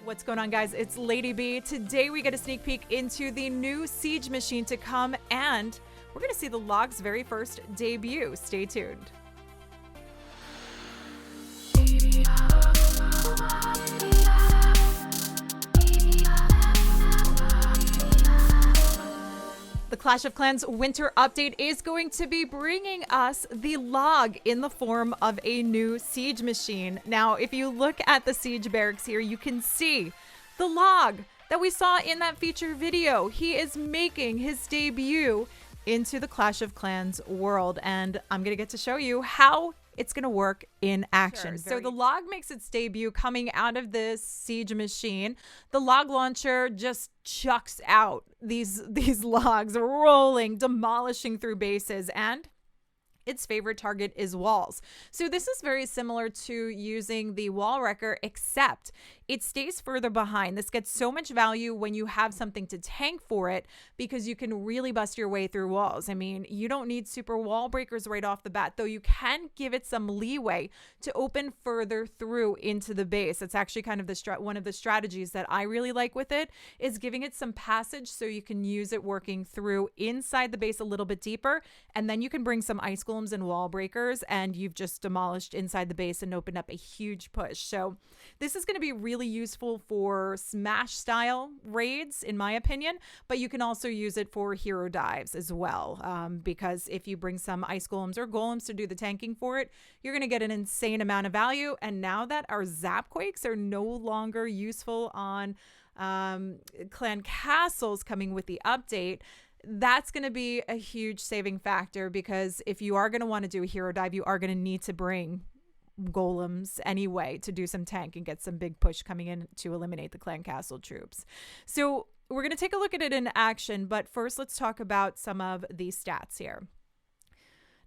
What's going on, guys? It's Lady B. Today we get a sneak peek into the new Siege machine to come, and we're going to see the log's very first debut. Stay tuned. The Clash of Clans winter update is going to be bringing us the log in the form of a new siege machine. Now, if you look at the siege barracks here, you can see the log that we saw in that feature video. He is making his debut into the Clash of Clans world, and I'm going to get to show you how it's going to work in action. Sure, so the log makes its debut coming out of this siege machine. The log launcher just chucks out these logs rolling, demolishing through bases, and its favorite target is walls. So this is very similar to using the wall wrecker, except it stays further behind. This gets so much value when you have something to tank for it, because you can really bust your way through walls. I mean, you don't need super wall breakers right off the bat, though you can give it some leeway to open further through into the base. It's actually kind of one of the strategies that I really like with it, is giving it some passage so you can use it working through inside the base a little bit deeper, and then you can bring some ice golems and wall breakers, and you've just demolished inside the base and opened up a huge push. So this is going to be really useful for smash style raids, in my opinion, but you can also use it for hero dives as well, because if you bring some ice golems or golems to do the tanking for it, you're going to get an insane amount of value. And now that our zap quakes are no longer useful on clan castles coming with the update, that's going to be a huge saving factor, because if you are going to want to do a hero dive, you are going to need to bring golems anyway to do some tank and get some big push coming in to eliminate the clan castle troops. So we're going to take a look at it in action, but first let's talk about some of these stats here.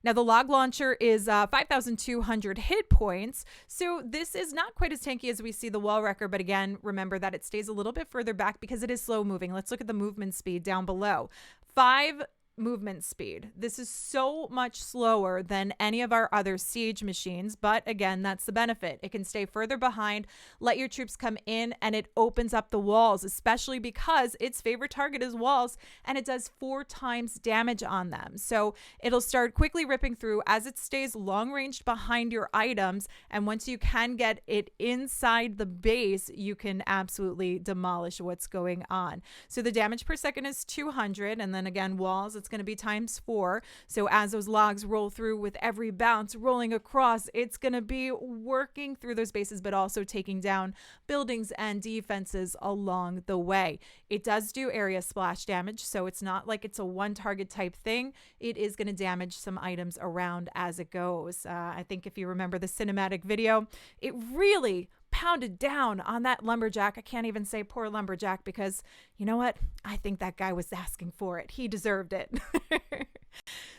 Now, the log launcher is 5,200 hit points, so this is not quite as tanky as we see the wall wrecker, but again, remember that it stays a little bit further back because it is slow moving. Let's look at the movement speed down below. 5 movement speed. This is so much slower than any of our other siege machines, but again, that's the benefit. It can stay further behind, let your troops come in, and it opens up the walls, especially because its favorite target is walls, and it does 4 times damage on them. So it'll start quickly ripping through as it stays long ranged behind your items, and once you can get it inside the base, you can absolutely demolish what's going on. So the damage per second is 200, and then again, walls, it's going to be times 4. So as those logs roll through with every bounce rolling across, it's going to be working through those bases, but also taking down buildings and defenses along the way. It does do area splash damage, so it's not like it's a one target type thing. It is going to damage some items around as it goes. I think if you remember the cinematic video, it really pounded down on that lumberjack. I can't even say poor lumberjack, because you know what? I think that guy was asking for it. He deserved it.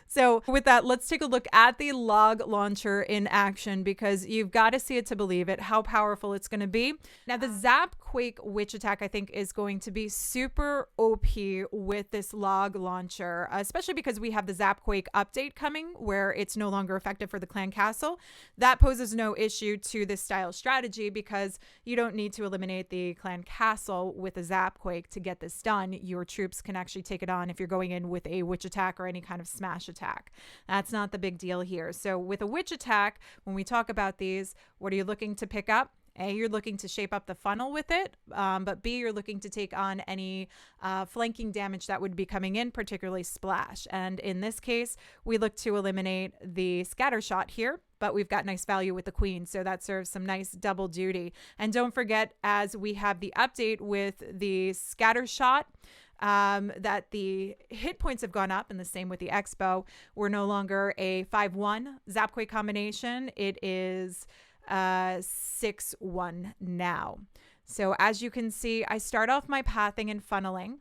So with that, let's take a look at the log launcher in action, because you've got to see it to believe it, how powerful it's going to be. Now, the Zap Quake Witch attack, I think, is going to be super OP with this log launcher, especially because we have the Zap Quake update coming where it's no longer effective for the clan castle. That poses no issue to this style strategy, because you don't need to eliminate the clan castle with a Zap Quake to get this done. Your troops can actually take it on if you're going in with a witch attack or any kind of smash attack. That's not the big deal here. So with a witch attack, when we talk about these, what are you looking to pick up? A, you're looking to shape up the funnel with it, but B, you're looking to take on any flanking damage that would be coming in, particularly splash. And in this case, we look to eliminate the scatter shot here, but we've got nice value with the queen, so that serves some nice double duty. And don't forget, as we have the update with the scatter shot, that the hit points have gone up, and the same with the Expo. We're no longer a 5-1 Zapquake combination. It is 6-1 now. So as you can see, I start off my pathing and funneling.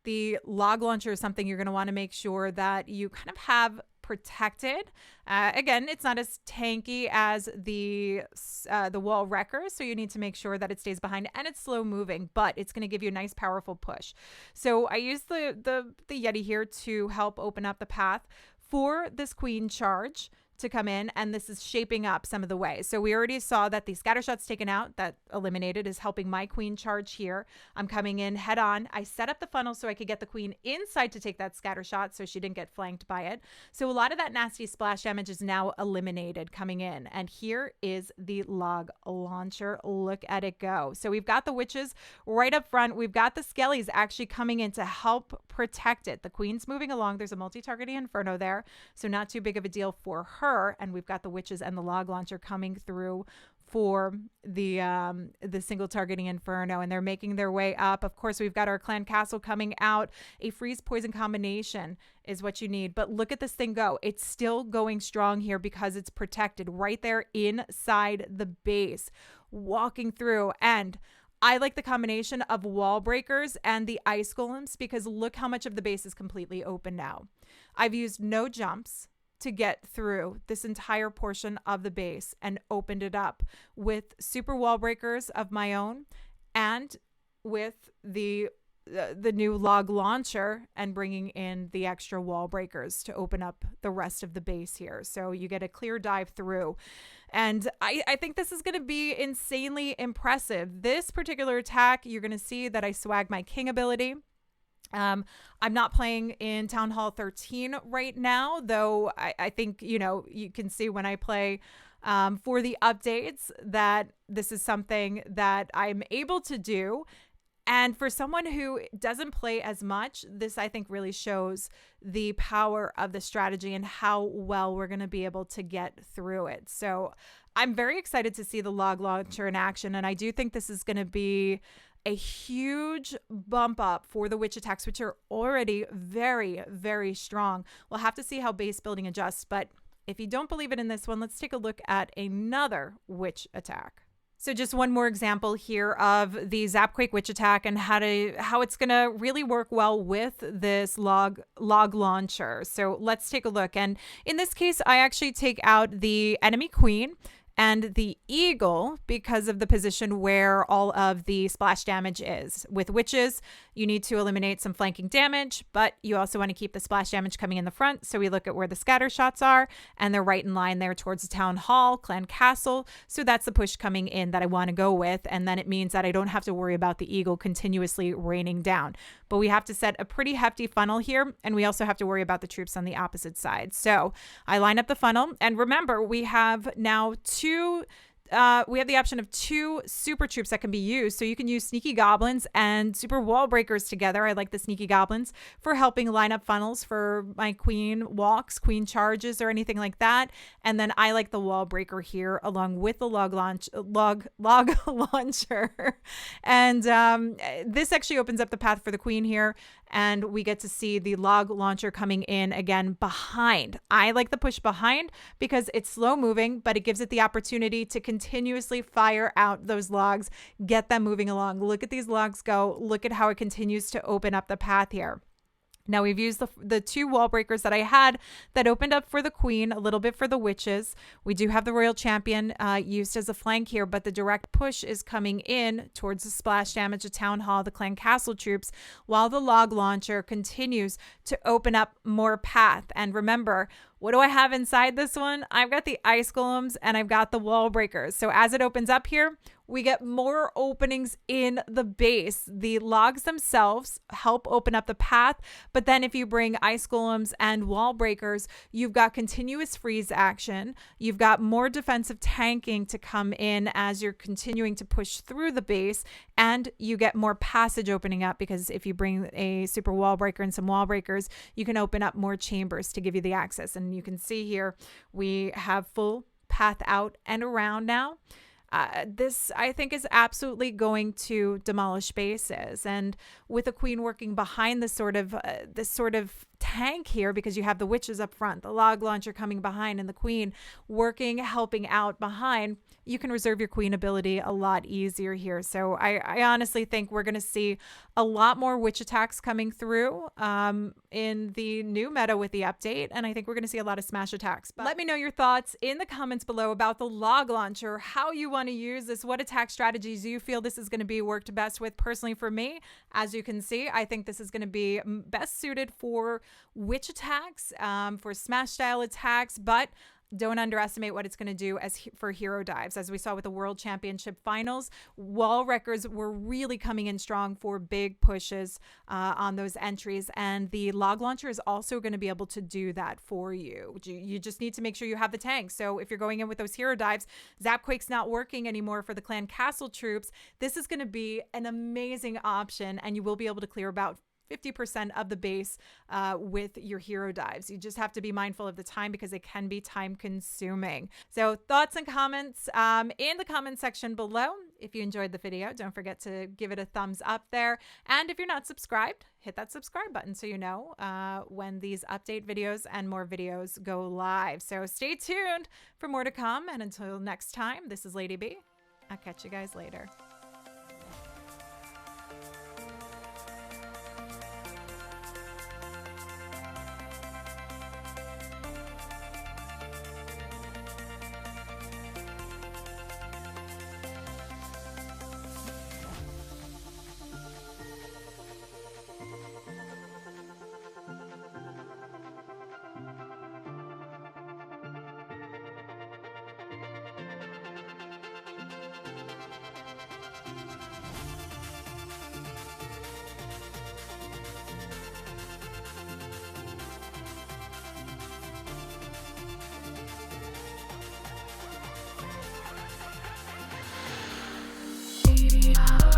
The log launcher is something you're going to want to make sure that you kind of have protected. Again, it's not as tanky as the wall wrecker, so you need to make sure that it stays behind, and it's slow moving, but it's going to give you a nice powerful push. So I use the Yeti here to help open up the path for this queen charge to come in, and this is shaping up some of the way. So we already saw that the scatter shot's taken out, that eliminated, is helping my queen charge here. I'm coming in head on. I set up the funnel so I could get the queen inside to take that scatter shot so she didn't get flanked by it. So a lot of that nasty splash damage is now eliminated coming in. And here is the log launcher. Look at it go. So we've got the witches right up front. We've got the skellies actually coming in to help protect it. The queen's moving along. There's a multi-targeting inferno there, so not too big of a deal for her. And we've got the witches and the log launcher coming through for the single targeting inferno, and they're making their way up. Of course, we've got our clan castle coming out. A freeze poison combination is what you need, but look at this thing go. It's still going strong here because it's protected right there inside the base, walking through. And I like the combination of wall breakers and the ice golems because look how much of the base is completely open now. I've used no jumps to get through this entire portion of the base and opened it up with super wall breakers of my own and with the new log launcher and bringing in the extra wall breakers to open up the rest of the base here. So you get a clear dive through. And I think this is going to be insanely impressive. This particular attack, you're going to see that I swag my king ability. I'm not playing in Town Hall 13 right now, though I think, you can see when I play for the updates that this is something that I'm able to do. And for someone who doesn't play as much, this I think really shows the power of the strategy and how well we're going to be able to get through it. So I'm very excited to see the log launcher in action. And I do think this is going to be a huge bump up for the witch attacks, which are already very, very strong. We'll have to see how base building adjusts. But if you don't believe it in this one, let's take a look at another witch attack. So just one more example here of the Zapquake witch attack and how it's going to really work well with this log launcher. So let's take a look. And in this case, I actually take out the enemy queen and the eagle because of the position where all of the splash damage is. With witches, you need to eliminate some flanking damage, but you also want to keep the splash damage coming in the front. So we look at where the scatter shots are, and they're right in line there towards the town hall, clan castle. So that's the push coming in that I want to go with. And then it means that I don't have to worry about the eagle continuously raining down. But we have to set a pretty hefty funnel here, and we also have to worry about the troops on the opposite side. So I line up the funnel, and remember, we have now we have the option of 2 super troops that can be used. So you can use sneaky goblins and super wall breakers together. I like the sneaky goblins for helping line up funnels for my queen walks, queen charges, or anything like that. And then I like the wall breaker here along with the log launcher. And this actually opens up the path for the queen here. And we get to see the log launcher coming in again behind. I like the push behind because it's slow moving, but it gives it the opportunity to continuously fire out those logs, get them moving along. Look at these logs go. Look at how it continues to open up the path here. Now we've used the 2 wall breakers that I had that opened up for the queen, a little bit for the witches. We do have the royal champion used as a flank here, but the direct push is coming in towards the splash damage of town hall, the clan castle troops, while the log launcher continues to open up more path. And remember, what do I have inside this one? I've got the ice golems and I've got the wall breakers. So as it opens up here, we get more openings in the base. The logs themselves help open up the path, but then if you bring ice golems and wall breakers, you've got continuous freeze action. You've got more defensive tanking to come in as you're continuing to push through the base, and you get more passage opening up because if you bring a super wall breaker and some wall breakers, you can open up more chambers to give you the access. And you can see here, we have full path out and around now. This, I think, is absolutely going to demolish bases. And with a queen working behind this sort of tank here, because you have the witches up front, the log launcher coming behind, and the queen working, helping out behind, you can reserve your queen ability a lot easier here. So I honestly think we're going to see a lot more witch attacks coming through in the new meta with the update. And I think we're going to see a lot of smash attacks. But let me know your thoughts in the comments below about the log launcher, how you want to use this, what attack strategies you feel this is going to be worked best with. Personally, for me, as you can see, I think this is going to be best suited for witch attacks, for smash style attacks, but don't underestimate what it's going to do for hero dives. As we saw with the World Championship finals, wall wreckers were really coming in strong for big pushes on those entries. And the log launcher is also going to be able to do that for you. You just need to make sure you have the tanks. So if you're going in with those hero dives, Zapquake's not working anymore for the Clan Castle troops. This is going to be an amazing option, and you will be able to clear about 50% of the base with your hero dives. You just have to be mindful of the time because it can be time consuming. So thoughts and comments in the comment section below. If you enjoyed the video, don't forget to give it a thumbs up there. And if you're not subscribed, hit that subscribe button so you know when these update videos and more videos go live. So stay tuned for more to come. And until next time, this is Lady B. I'll catch you guys later. Yeah.